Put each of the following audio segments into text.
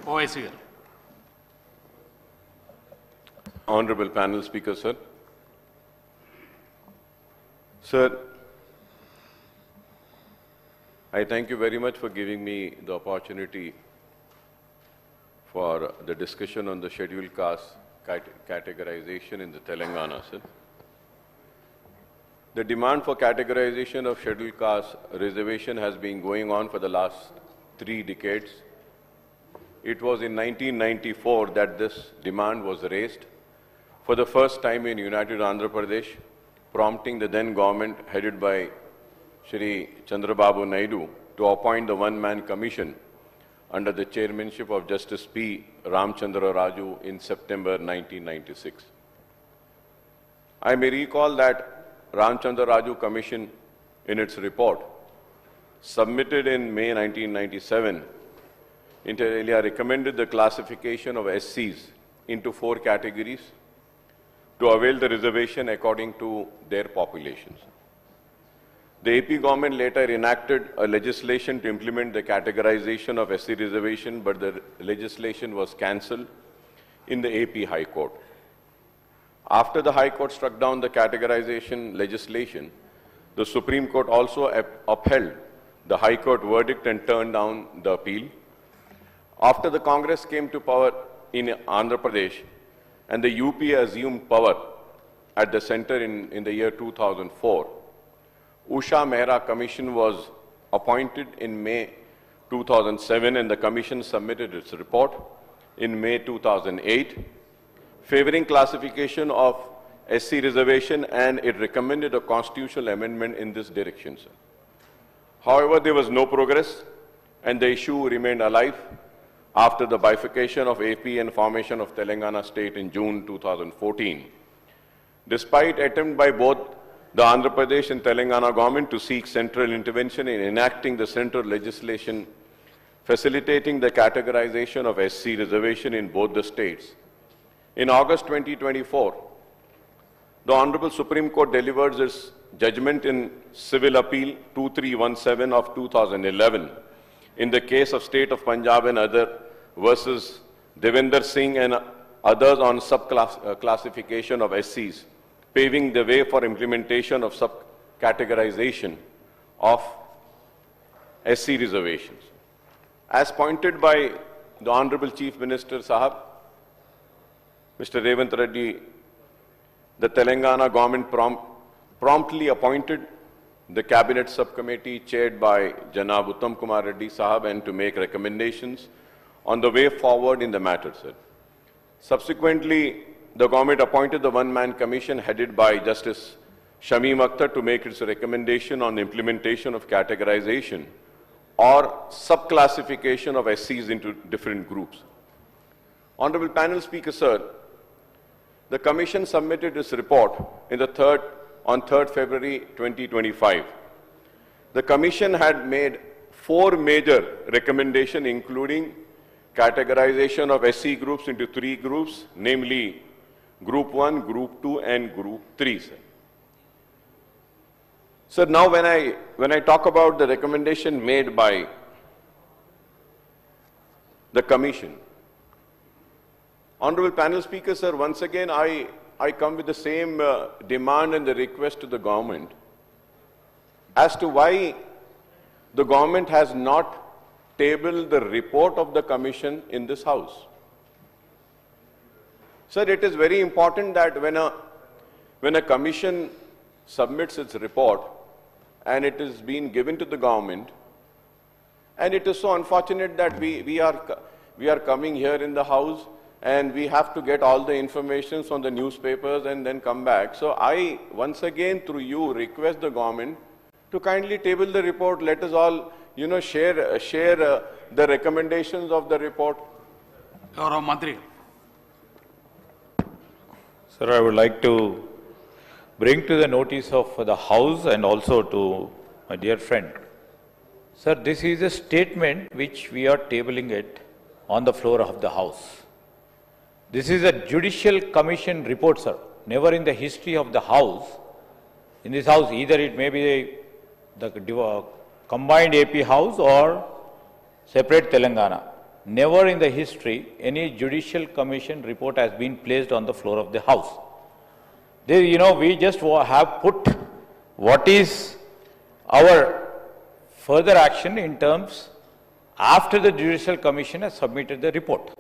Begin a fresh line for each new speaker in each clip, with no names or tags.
OIC garu.
Honorable panel speaker, sir. Sir, I thank you very much for giving me the opportunity for the discussion on the scheduled caste categorization in the Telangana, sir. The demand for categorization of scheduled caste reservation has been going on for the last 3 decades. It was in 1994 that this demand was raised for the first time in United Andhra Pradesh, prompting the then government headed by Shri Chandrababu Naidu to appoint the one-man commission under the chairmanship of Justice P. Ramchandra Raju in September 1996. I may recall that Ramchandra Raju Commission, in its report, submitted in May 1997, inter alia recommended the classification of SCs into 4 categories to avail the reservation according to their populations. The AP government later enacted a legislation to implement the categorization of SC reservation, but the legislation was cancelled in the AP High Court. After the High Court struck down the categorization legislation, the Supreme Court also upheld the High Court verdict and turned down the appeal. After the Congress came to power in Andhra Pradesh and the UP assumed power at the center in the year 2004, Usha Mehra Commission was appointed in May 2007 and the Commission submitted its report in May 2008, favoring classification of SC reservation, and it recommended a constitutional amendment in this direction, sir. However, there was no progress and the issue remained alive after the bifurcation of AP and formation of Telangana state in June 2014. Despite attempt by both the Andhra Pradesh and Telangana government to seek central intervention in enacting the central legislation facilitating the categorization of SC reservation in both the states, in August 2024, the Honorable Supreme Court delivered its judgment in Civil Appeal 2317 of 2011 in the case of State of Punjab and other versus Devender Singh and others on subclassification of SCs, paving the way for implementation of subcategorization of SC reservations. As pointed by the Honorable Chief Minister Sahab, Mr. Revanth Reddy, the Telangana government promptly appointed the Cabinet Subcommittee chaired by Janab Uttam Kumar Reddy Sahab and to make recommendations on the way forward in the matter, sir. Subsequently, the government appointed the one-man commission headed by Justice Shamim Akhtar to make its recommendation on the implementation of categorization or subclassification of SCs into different groups. Honorable panel speaker, sir, the commission submitted its report on 3rd February 2025. The commission had made 4 major recommendations, including categorization of SC groups into 3 groups, namely Group 1, Group 2, and Group 3. Sir. So now when I talk about the recommendation made by the commission, Honorable panel speaker, sir, once again I come with the same demand and the request to the government as to why the government has not tabled the report of the commission in this house. Sir, it is very important that when a commission submits its report and it is being given to the government, and it is so unfortunate that we are coming here in the house and we have to get all the information from the newspapers and then come back. So I, once again, through you, request the government to kindly table the report. Let us all, share the recommendations of the report.
Gaurav Mantri.
Sir, I would like to bring to the notice of the House and also to my dear friend. Sir, this is a statement which we are tabling it on the floor of the House. This is a Judicial Commission report, sir. Never in the history of the House, in this House, either it may be the combined AP House or separate Telangana. never in the history any judicial commission report has been placed on the floor of the House. There, we just have put what is our further action in terms after the Judicial Commission has submitted the report.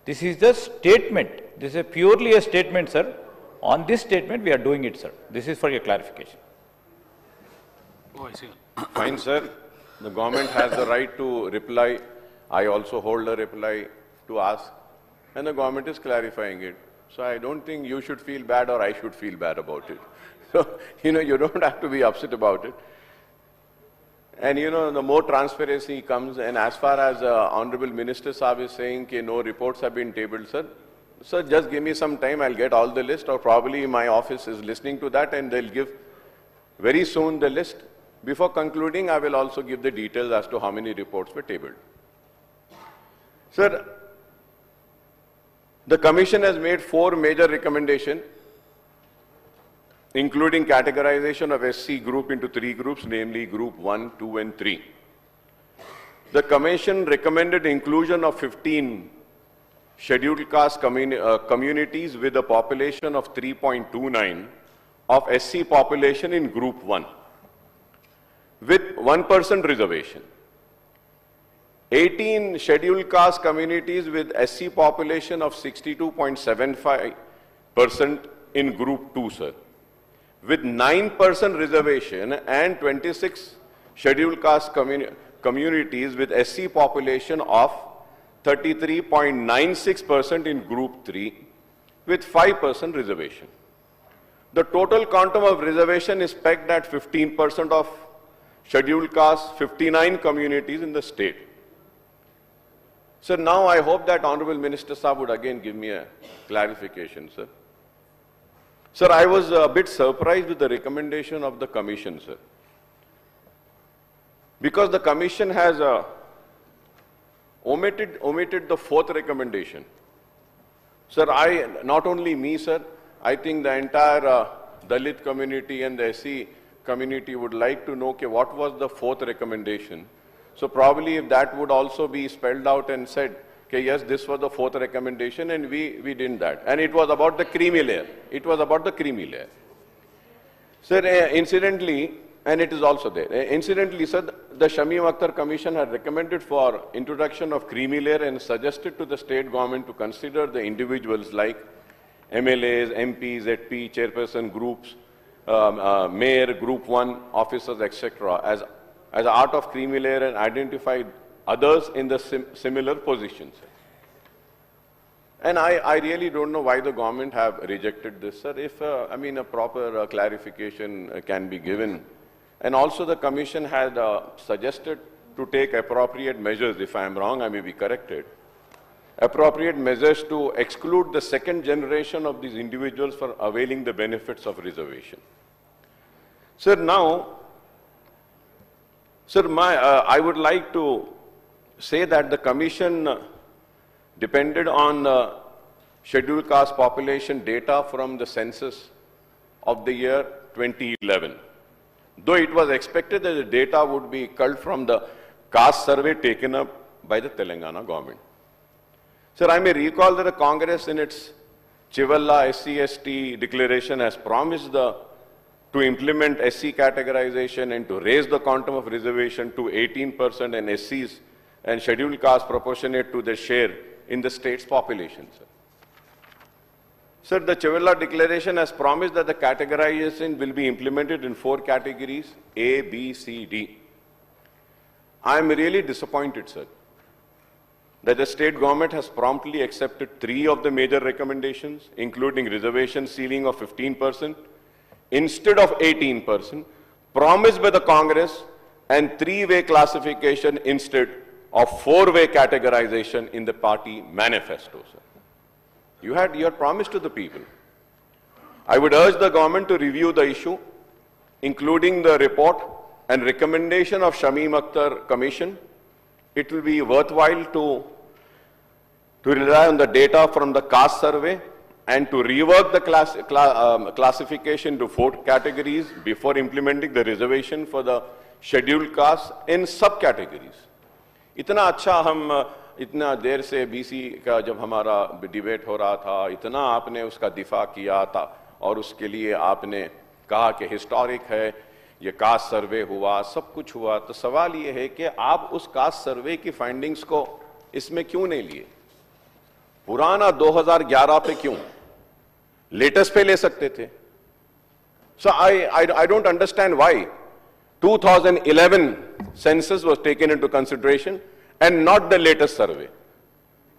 This is the statement. This is purely a statement, sir. On this statement, we are doing it, sir. This is for your clarification.
Oh, I see.
Fine, sir. The government has the right to reply. I also hold a reply to ask, and the government is clarifying it. So I don't think you should feel bad or I should feel bad about it. So, you don't have to be upset about it. And, the more transparency comes, and as far as Honorable Minister Saab is saying that no reports have been tabled, sir, just give me some time, I'll get all the list, or probably my office is listening to that and they'll give very soon the list. Before concluding, I will also give the details as to how many reports were tabled. Sir, the Commission has made 4 major recommendations, including categorization of SC group into 3 groups, namely Group 1, 2 and 3. The Commission recommended inclusion of 15 scheduled caste communities with a population of 3.29 of SC population in Group 1, with 1% reservation. 18 scheduled caste communities with SC population of 62.75% in Group 2, sir, with 9% reservation, and 26 scheduled caste communities with SC population of 33.96% in Group 3 with 5% reservation. The total quantum of reservation is pegged at 15% of scheduled caste, 59 communities in the state. So now I hope that Honorable Minister Saab would again give me a clarification, sir. Sir, I was a bit surprised with the recommendation of the Commission, sir, because the Commission has omitted the 4th recommendation. Sir, not only me, sir, I think the entire Dalit community and the SC community would like to know what was the 4th recommendation. So probably if that would also be spelled out and said, yes, this was the 4th recommendation, and we did that. And it was about the creamy layer. It was about the creamy layer. Sir, incidentally, and it is also there. Incidentally, sir, the Shamim Akhtar Commission had recommended for introduction of creamy layer and suggested to the state government to consider the individuals like MLAs, MPs, ZP, chairperson groups, mayor, Group 1 officers, etc. as art of creamy layer and identify others in the similar positions. And I really don't know why the government have rejected this, sir. If, a proper clarification can be given. And also the Commission had suggested to take appropriate measures. If I am wrong, I may be corrected. Appropriate measures to exclude the 2nd generation of these individuals for availing the benefits of reservation. Sir, now, sir, I would like to say that the Commission depended on scheduled caste population data from the census of the year 2011. Though it was expected that the data would be culled from the caste survey taken up by the Telangana government. Sir, I may recall that the Congress in its Chivalla SC/ST declaration has promised to implement SC categorization and to raise the quantum of reservation to 18% and SCs and scheduled caste proportionate to their share in the state's population, sir. Sir, the Chivalla declaration has promised that the categorization will be implemented in 4 categories, A, B, C, D. I am really disappointed, sir, that the state government has promptly accepted 3 of the major recommendations, including reservation ceiling of 15% instead of 18%, promised by the Congress, and 3-way classification instead of 4-way categorization in the party manifesto, sir. You had promised to the people. I would urge the government to review the issue, including the report and recommendation of Shamim Akhtar Commission. It will be worthwhile to rely on the data from the caste survey and to rework the classification to 4 categories before implementing the reservation for the scheduled caste in subcategories. इतना अच्छा हम इतना देर से BC का जब हमारा debate हो रहा था, इतना आपने उसका दिफा किया था और उसके लिए आपने कहा कि हिस्टोरिक है, ये कास्ट सर्वे हुआ, सब कुछ हुआ, तो सवाल ये है कि आप उस कास्ट सर्वे की फाइंडिंग्स को इसमें क्यों नहीं लिए? पुराना 2011 पे क्यों? लेटेस्ट पे ले सकते थे। So I don't understand why 2011 census was taken into consideration and not the latest survey.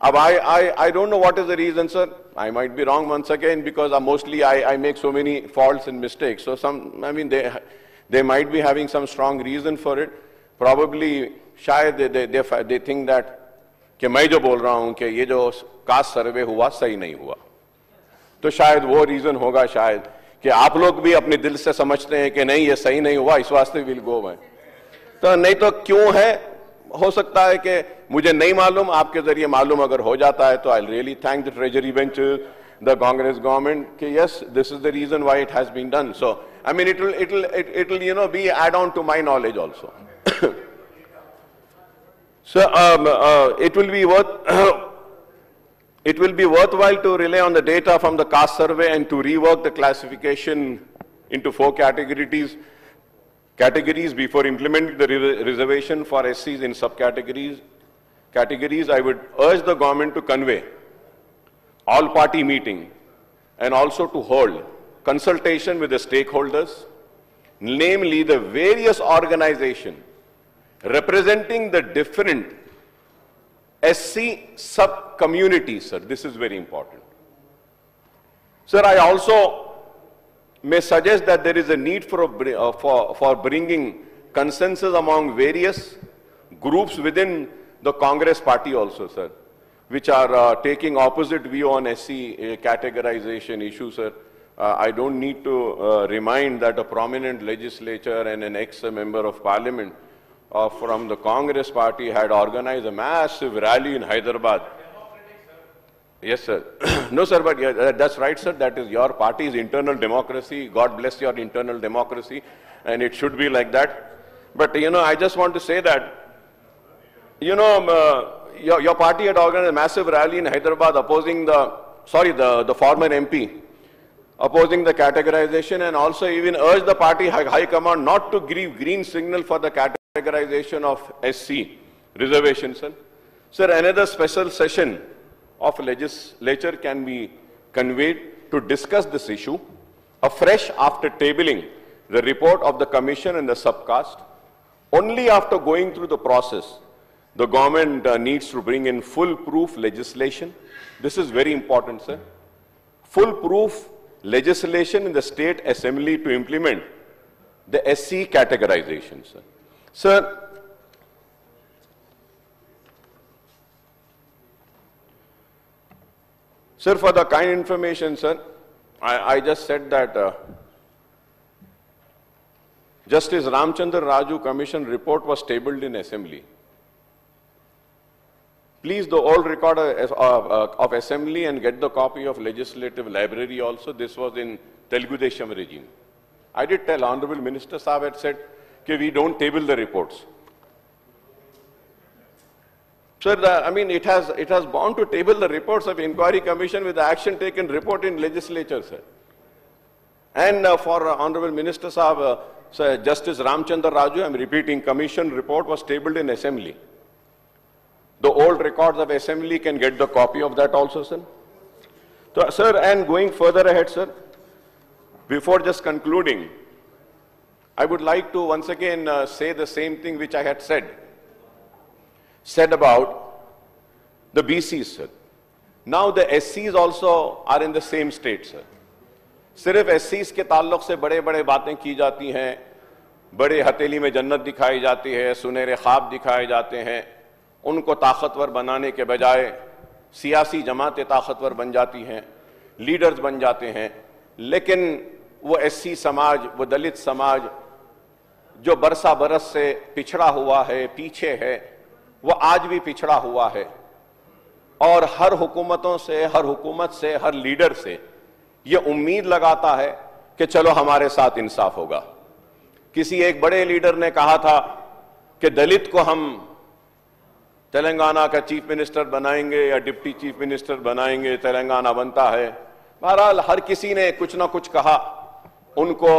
Ab I don't know what is the reason, sir. I might be wrong once again because mostly I make so many faults and mistakes. So they might be having some strong reason for it. Probably शायद they think that कि मैं जो बोल रहा हूं कि ये जो कास्ट सर्वे हुआ सही नहीं हुआ, तो शायद वो रीजन होगा, शायद कि आप लोग भी अपने दिल से समझते हैं कि नहीं ये सही नहीं हुआ, इस वास्ते विल गो में। तो नहीं तो क्यों है? हो सकता है कि मुझे नहीं मालूम, आपके जरिए मालूम अगर हो जाता है तो I really thank the treasury bench, the Congress government कि yes this is the reason why it has been done. So I mean it will you know be add on to my knowledge also. So it will be worthwhile to rely on the data from the caste survey and to rework the classification into 4 categories before implementing the reservation for SCs in subcategories. I would urge the government to convey all party meeting and also to hold consultation with the stakeholders, namely the various organizations representing the different SC sub-communities, sir. This is very important. Sir, I also may suggest that there is a need for bringing consensus among various groups within the Congress party also, sir, which are taking opposite view on SC categorization issue, sir. I don't need to remind that a prominent legislator and an ex-member of parliament from the Congress party had organized a massive rally in Hyderabad. Yes, sir. No, sir, but yeah, that's right, sir. That is your party's internal democracy. God bless your internal democracy, and it should be like that. But, you know, I just want to say that, you know, your party had organized a massive rally in Hyderabad opposing the former MP, opposing the categorization, and also even urged the party high command not to give green signal for the categorization of SC reservations, sir. Sir, another special session of legislature can be convened to discuss this issue afresh after tabling the report of the commission and the subcast. Only after going through the process, the government needs to bring in full-proof legislation. This is very important, sir. Full-proof legislation in the state assembly to implement the SC categorization, sir. Sir, for the kind information, sir, I just said that Justice Ramchandra Raju Commission report was tabled in Assembly. Please, the old record of Assembly and get the copy of Legislative Library also. This was in Telugu Desam regime. I did tell Honorable Minister Saab had said that we don't table the reports. Sir, I mean, it has bound to table the reports of Inquiry Commission with the action taken report in legislature, sir. And for Honorable Minister Saab, Sir, Justice Ramchandra Raju, I'm repeating, Commission report was tabled in Assembly. The old records of Assembly can get the copy of that also, sir. So, sir, and going further ahead, sir, before just concluding, I would like to once again say the same thing which I had said about the BCs, sir. Now the SCs also are in the same state, sir. सिर्फ SCs के ताल्लुक से बड़े बड़े बातें की जाती हैं, बड़े हथेली में जन्नत दिखाई जाती है, सुनहरे ख्वाब दिखाए जाते हैं, उनको ताकतवर बनाने के बजाय सियासी जमातें ताकतवर बन जाती हैं, लीडर्स बन जाते हैं, लेकिन वो SC समाज, वो दलित समाज जो बरसा बरस से पिछड़ा हुआ है, पीछे है, वो आज भी पिछड़ा हुआ है और हर हुकूमतों से, हर हुकूमत से, हर लीडर से ये उम्मीद लगाता है कि चलो हमारे साथ इंसाफ होगा। किसी एक बड़े लीडर ने कहा था कि दलित को हम तेलंगाना का चीफ मिनिस्टर बनाएंगे या डिप्टी चीफ मिनिस्टर बनाएंगे, तेलंगाना बनता है। बहरहाल हर किसी ने कुछ ना कुछ कहा, उनको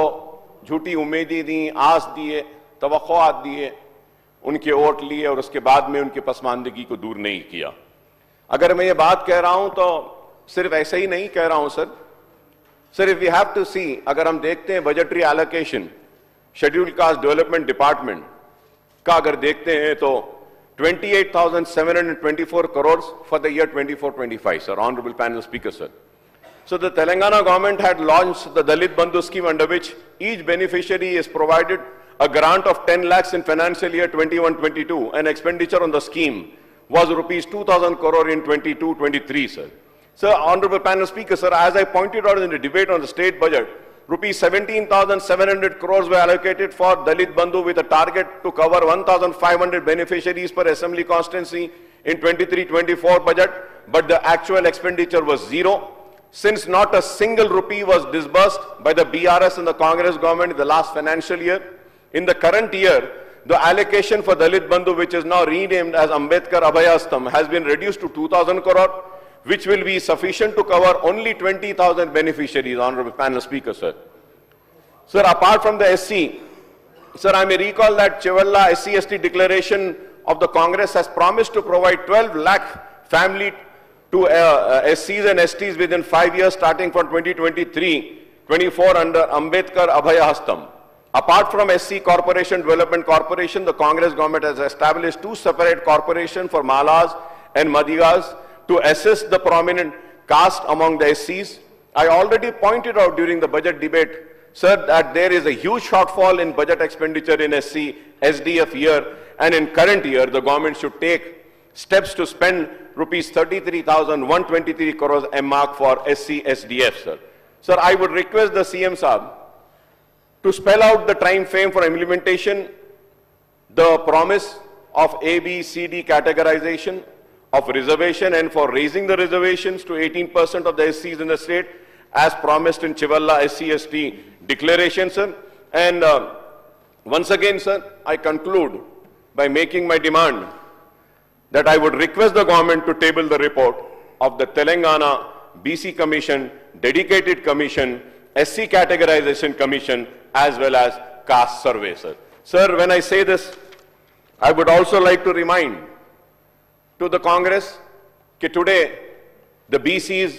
झूठी उम्मीदें दी, आस दिए, तवक्कुआत दिए, उनके वोट लिए और उसके बाद में उनकी पसमानदगी को दूर नहीं किया। अगर मैं ये बात कह रहा हूं तो सिर्फ ऐसे ही नहीं कह रहा हूं सर, सिर्फ वी हैव टू सी, अगर हम देखते हैं budgetary allocation scheduled caste development department का अगर देखते हैं तो 28,724 crores for the year 24-25, sir, Honorable Panel Speaker, sir. So the Telangana government had launched the Dalit Bandhu scheme, under which each beneficiary is provided a grant of 10 lakhs in financial year 21-22, and expenditure on the scheme was rupees 2,000 crore in 22-23, sir. Sir, Honorable Panel Speaker, sir, as I pointed out in the debate on the state budget, rupees 17,700 crores were allocated for Dalit Bandhu with a target to cover 1,500 beneficiaries per assembly constituency in 23-24 budget, but the actual expenditure was zero. Since not a single rupee was disbursed by the BRS and the Congress government in the last financial year, in the current year, the allocation for Dalit Bandhu, which is now renamed as Ambedkar Abhayastam, has been reduced to 2,000 crore, which will be sufficient to cover only 20,000 beneficiaries, Honorable Panel Speaker, sir. Sir, apart from the SC, sir, I may recall that Chivalla SC/ST declaration of the Congress has promised to provide 12 lakh family to SCs and STs within 5 years starting from 2023-24 under Ambedkar Abhayastam. Apart from SC Corporation Development Corporation, the Congress government has established 2 separate corporations for Malas and Madigas to assist the prominent caste among the SCs. I already pointed out during the budget debate, sir, that there is a huge shortfall in budget expenditure in SC, SDF year, and in current year, the government should take steps to spend rupees 33,123 crores earmarked for SC, SDF, sir. Sir, I would request the CM Saab to spell out the time frame for implementation, the promise of A, B, C, D categorization, of reservation, and for raising the reservations to 18% of the SCs in the state as promised in Chivalla SC/ST declaration, sir. And once again, sir, I conclude by making my demand that I would request the government to table the report of the Telangana BC Commission, Dedicated Commission, SC Categorization Commission, as well as caste survey, sir. Sir, when I say this, I would also like to remind to the Congress that today the BCs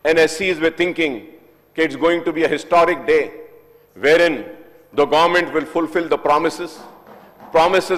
and SCs were thinking that it's going to be a historic day wherein the government will fulfill the promises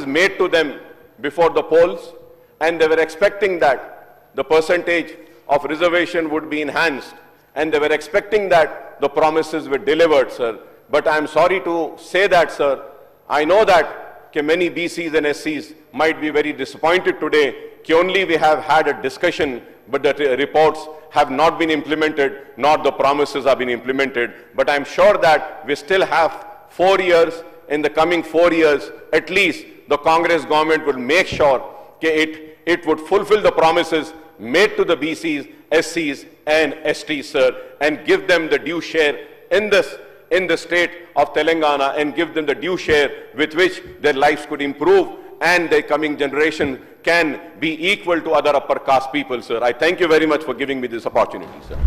made to them before the polls, and they were expecting that the percentage of reservation would be enhanced, and they were expecting that the promises were delivered, sir. But I'm sorry to say that, sir, I know that many BCs and SCs might be very disappointed today that only we have had a discussion, but the reports have not been implemented, nor the promises have been implemented. But I'm sure that we still have 4 years. In the coming 4 years, at least the Congress government will make sure that it would fulfill the promises made to the BCs, SCs, and STs, sir, and give them the due share in the state of Telangana, and give them the due share with which their lives could improve and their coming generation can be equal to other upper caste people, sir. I thank you very much for giving me this opportunity, sir.